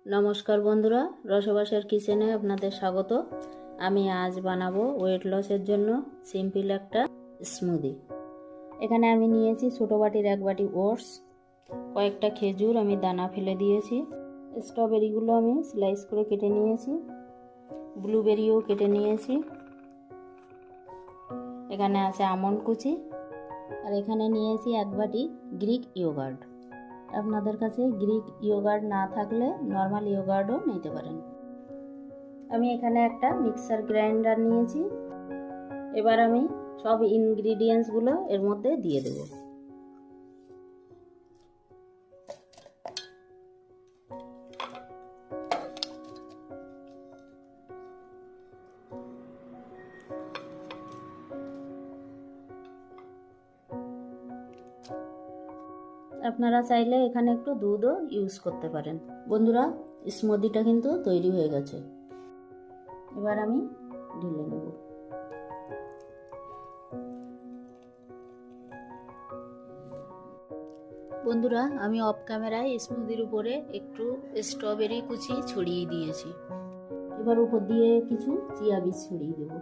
নমস্কার বন্ধুরা, রসবাসের কিচেনে আপনাদের স্বাগত। আমি আজ বানাবো ওয়েট লসের জন্য সিম্পল একটা স্মুদি। এখানে আমি নিয়েছি ছোটো বাটির 1 বাটি ওটস, কয়েকটা খেজুর আমি দানা ফেলে দিয়েছি, স্ট্রবেরিগুলো আমি স্লাইস করে কেটে নিয়েছি, ব্লুবেরিও কেটে নিয়েছি, এখানে আছে আমন্ড কুচি, আর এখানে নিয়েছি 1 বাটি গ্রিক ইয়োগার্ট। আপনাদের কাছে গ্রিক ইয়োগার্ট না থাকলে নর্মাল ইয়োগার্টও নিতে পারেন। আমি এখানে একটা মিক্সার গ্রাইন্ডার নিয়েছি। এবার আমি সব ইনগ্রিডিয়েন্টসগুলো এর মধ্যে দিয়ে দেব। আপনারা চাইলে এখানে একটু দুধও ইউজ করতে পারেন। বন্ধুরা, স্মুদিটা কিন্তু তৈরি হয়ে গেছে। এবার আমি ঢেলে নেব। বন্ধুরা, আমি অফ ক্যামেরায় স্মুদির উপরে একটু স্ট্রবেরি কুচি ছড়িয়ে দিয়েছি। এবার উপর দিয়ে কিছু চিয়া বীজ ছড়িয়ে দেব।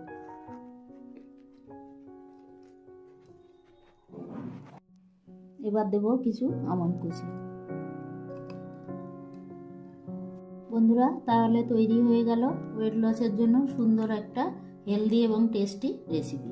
এবার দেব কিছু আমন্ড কুচি। বন্ধুরা, তাহলে তৈরি হয়ে গেল ওয়েট লসের জন্য সুন্দর একটা হেলদি এবং টেস্টি রেসিপি।